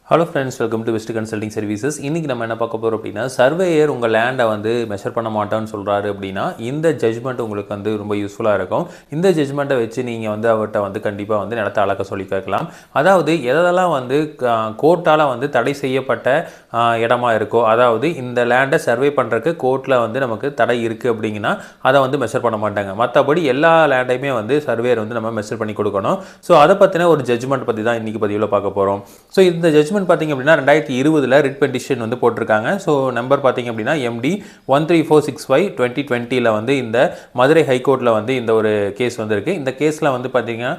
Hello friends, welcome to best consulting services. இன்றைக்கி நம்ம என்ன பார்க்க போகிறோம் அப்படின்னா, சர்வேயர் உங்கள் லேண்டை வந்து மெஷர் பண்ண மாட்டோன்னு சொல்கிறாரு அப்படின்னா, இந்த ஜட்ஜ்மெண்ட் உங்களுக்கு வந்து ரொம்ப யூஸ்ஃபுல்லாக இருக்கும். இந்த ஜட்ஜ்மெண்ட்டை வச்சு நீங்கள் வந்து அவர்கிட்ட வந்து கண்டிப்பாக வந்து நிலத்தை அளக்க சொல்லி கேட்கலாம். அதாவது எதெல்லாம் வந்து கோர்ட்டால் வந்து தடை செய்யப்பட்ட இடமா இருக்கோ, அதாவது இந்த லேண்டை சர்வே பண்ணுறதுக்கு கோர்ட்டில் வந்து நமக்கு தடை இருக்குது அப்படிங்கன்னா அதை வந்து மெஷர் பண்ண மாட்டாங்க. மற்றபடி எல்லா லேண்டையுமே வந்து சர்வேயர் வந்து நம்ம மெஷர் பண்ணி கொடுக்கணும். ஸோ அதை பற்றின ஒரு ஜட்ஜ்மெண்ட் பற்றி தான் இன்றைக்கி பதிவில் பார்க்க போகிறோம். ஸோ இந்த ஜட்ஜ்மெண்ட் பார்த்தீங்க அப்படின்னா 2020 ரிட் பெட்டிஷன் வந்து போட்டிருக்காங்க. ஸோ நம்பர் பார்த்தீங்க அப்படின்னா MD 13465/2020 வந்து இந்த மதுரை ஹைகோர்ட்டில் வந்து இந்த ஒரு கேஸ் வந்திருக்கு. இந்த கேஸில் வந்து பார்த்தீங்கன்னா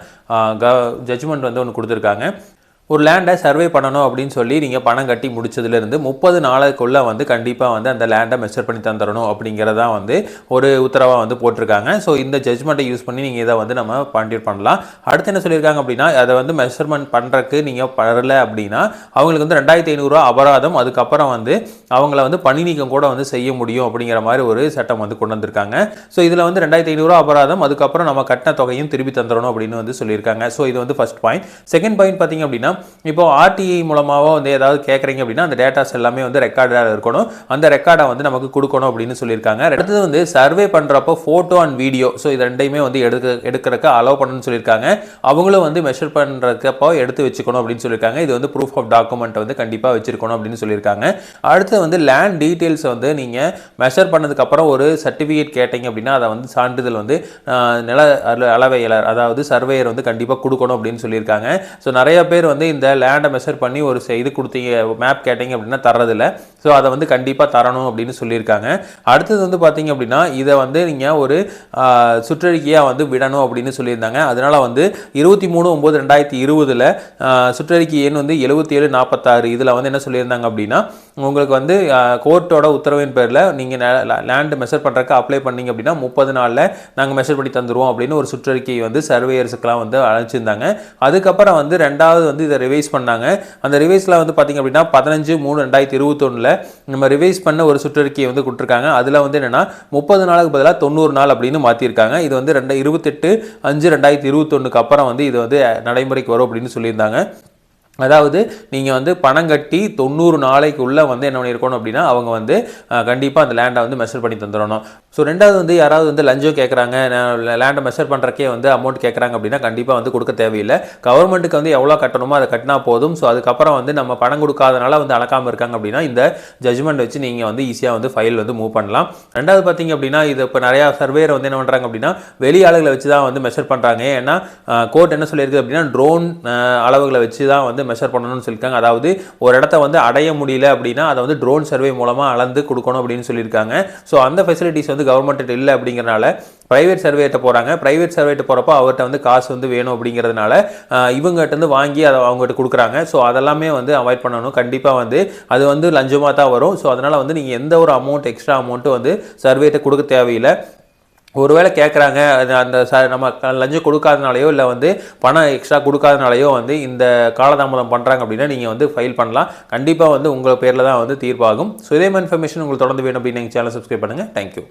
ஜட்ஜ்மெண்ட் வந்து ஒன்று கொடுத்துருக்காங்க. ஒரு லேண்டை சர்வே பண்ணணும் அப்படின்னு சொல்லி நீங்கள் பணம் கட்டி முடிச்சதுலேருந்து 30 நாளுக்குள்ளே வந்து கண்டிப்பாக வந்து அந்த லேண்டை மெஷர் பண்ணி தந்துடணும் அப்படிங்கிறதான் வந்து ஒரு உத்தரவாக வந்து போட்டிருக்காங்க. ஸோ இந்த ஜட்ஜ்மெண்ட்டை யூஸ் பண்ணி நீங்கள் இதை வந்து நம்ம பாயிண்ட் பண்ணலாம். அடுத்து என்ன சொல்லியிருக்காங்க அப்படின்னா, அதை வந்து மெஷர்மெண்ட் பண்ணுறதுக்கு நீங்கள் வரல அப்படின்னா அவங்களுக்கு வந்து 2500 அபராதம், அதுக்கப்புறம் வந்து அவங்கள வந்து பணி நீக்கம் கூட வந்து செய்ய முடியும் அப்படிங்கிற மாதிரி ஒரு சட்டம் வந்து கொண்டு வந்திருக்காங்க. ஸோ இதில் வந்து 2500 அபராதம், அதுக்கப்புறம் நம்ம கட்டின தொகையும் திருப்பி தந்துடணும் அப்படின்னு வந்து சொல்லியிருக்காங்க. ஸோ இது வந்து ஃபர்ஸ்ட் பாயிண்ட். செகண்ட் பாயிண்ட் பார்த்தீங்க அப்படின்னா, இப்போ ஆர்டிஐ மூலமாக வந்து ஏதாவது கேட்குறீங்க அப்படின்னா அந்த டேட்டாஸ் எல்லாமே வந்து ரெக்கார்டாக இருக்கணும். அந்த ரெக்கார்டை வந்து நமக்கு கொடுக்கணும் அப்படின்னு சொல்லியிருக்காங்க. அடுத்தது வந்து சர்வே பண்ணுறப்போ ஃபோட்டோ அண்ட் வீடியோ, ஸோ இது ரெண்டையுமே வந்து எடுக்கிறதுக்கு அலோவ் பண்ணணும்னு சொல்லியிருக்காங்க. அவங்களும் வந்து மெஷர் பண்ணுறதுக்கப்போ எடுத்து வச்சுக்கணும் அப்படின்னு சொல்லியிருக்காங்க. இது வந்து ப்ரூஃப் ஆஃப் டாக்குமெண்ட் வந்து கண்டிப்பாக வச்சிருக்கணும் அப்படின்னு சொல்லியிருக்காங்க. அடுத்து வந்து லேண்ட் டீட்டெயில்ஸ் வந்து நீங்கள் மெஷர் பண்ணதுக்கப்புறம் ஒரு சர்டிஃபிகேட் கேட்டீங்க அப்படின்னா அதை வந்து சான்றிதழ் வந்து நில அளவையாளர், அதாவது சர்வேயர் வந்து கண்டிப்பாக கொடுக்கணும் அப்படின்னு சொல்லியிருக்காங்க. ஸோ நிறைய பேர் வந்து இந்த லேண்டை மெஷர் பண்ணி ஒரு இது கொடுத்தீங்க, மேப் கேட்டீங்க அப்படின்னா தரதில்ல. ஸோ அதை வந்து கண்டிப்பாக தரணும் அப்படின்னு சொல்லியிருக்காங்க. அடுத்தது வந்து பார்த்தீங்க அப்படின்னா இதை வந்து நீங்கள் ஒரு சுற்றறிக்கையாக வந்து விடணும் அப்படின்னு சொல்லியிருந்தாங்க. அதனால் வந்து 23/9/2020 சுற்றறிக்கை எண் வந்து 7746 இதில் வந்து என்ன சொல்லியிருந்தாங்க அப்படின்னா, உங்களுக்கு வந்து கோர்ட்டோட உத்தரவின் பேரில் நீங்கள் லேண்டு மெஷர் பண்ணுறதுக்கு அப்ளை பண்ணிங்க அப்படின்னா 30 நாளில் நாங்கள் மெஷர் பண்ணி தந்துடுவோம் அப்படின்னு ஒரு சுற்றறிக்கை வந்து சர்வேயர்ஸுக்கெலாம் வந்து அழைச்சிருந்தாங்க. அதுக்கப்புறம் வந்து ரெண்டாவது வந்து இதை ரிவைஸ் பண்ணாங்க. அந்த ரிவைஸில் வந்து பார்த்திங்க அப்படின்னா 15/3/2021 நம்ம ரிவைஸ் பண்ண ஒரு சுற்றறிக்கையை வந்து கொடுத்துருக்காங்க. அதில் வந்து என்னென்னா 30 நாளுக்கு பதிலாக 90 நாள் அப்படின்னு மாற்றிருக்காங்க. இது வந்து 28/5/2021 அப்புறம் வந்து இது வந்து நடைமுறைக்கு வரும் அப்படின்னு சொல்லியிருந்தாங்க. அதாவது நீங்கள் வந்து பணம் கட்டி 90 நாளைக்குள்ளே வந்து என்ன பண்ணியிருக்கணும் அப்படின்னா அவங்க வந்து கண்டிப்பாக அந்த லேண்டை வந்து மெஷர் பண்ணி தந்துடணும். ஸோ ரெண்டாவது வந்து யாராவது வந்து லஞ்சம் கேட்குறாங்க, லேண்டை மெஷர் பண்ணுறக்கே வந்து அமௌண்ட் கேட்குறாங்க அப்படின்னா கண்டிப்பாக வந்து கொடுக்க தேவையில்லை. கவர்மெண்ட்டுக்கு வந்து எவ்வளோ கட்டணுமோ அதை கட்டினா போதும். ஸோ அதுக்கப்புறம் வந்து நம்ம பணம் கொடுக்காதனால வந்து அளக்காமல் இருக்காங்க அப்படின்னா இந்த ஜட்ஜ்மெண்ட் வச்சு நீங்கள் வந்து ஈஸியாக வந்து ஃபைல் வந்து மூவ் பண்ணலாம். ரெண்டாவது பார்த்தீங்க அப்படின்னா இது இப்போ நிறையா சர்வேயர் வந்து என்ன பண்ணுறாங்க அப்படின்னா வெளி ஆளுகளை வச்சு தான் வந்து மெஷர் பண்ணுறாங்க. ஏன்னா கோர்ட் என்ன சொல்லியிருக்கு அப்படின்னா ட்ரோன் அளவுகளை வச்சு தான் வந்து மெஷர் பண்ணணும்னு சொல்லியிருக்காங்க. அதாவது ஒரு இடத்த வந்து அடைய முடியல அப்படின்னா அதை வந்து ட்ரோன் சர்வே மூலமாக அளந்து கொடுக்கணும் அப்படின்னு சொல்லியிருக்காங்க. ஸோ அந்த ஃபெசிலிட்டிஸ் வந்து கவர்மெண்ட் இல்லை அப்படிங்கிறனால பிரைவேட் சர்வேட்ட போகிறாங்க. பிரைவேட் சர்வேட்ட போகிறப்போ அவர்கிட்ட வந்து காசு வந்து வேணும் அப்படிங்கிறதுனால இவங்ககிட்ட வந்து வாங்கி அதை அவங்ககிட்ட கொடுக்குறாங்க. ஸோ அதெல்லாமே வந்து அவாய்ட் பண்ணணும். கண்டிப்பாக வந்து அது வந்து லஞ்சமாக தான் வரும். ஸோ அதனால் வந்து நீங்கள் எந்த ஒரு அமௌண்ட் எக்ஸ்ட்ரா அமௌண்ட்டு வந்து சர்வேட்ட கொடுக்க தேவையில்லை. ஒருவேளை கேட்குறாங்க அந்த நம்ம லஞ்சம் கொடுக்காதனாலையோ இல்லை வந்து பணம் எக்ஸ்ட்ரா கொடுக்காதனாலையோ வந்து இந்த காலதாமதம் பண்ணுறாங்க அப்படின்னா நீங்கள் வந்து ஃபைல் பண்ணலாம். கண்டிப்பாக வந்து உங்கள் பேரில் தான் வந்து தீர்ப்பாகும். ஸோ இதே மாதிரி இன்ஃபர்மேஷன் உங்களுக்கு தொடர்ந்து வேணும் அப்படின்னு நீங்கள் சேனல் சப்ஸ்கிரைப் பண்ணுங்கள். தேங்க்யூ.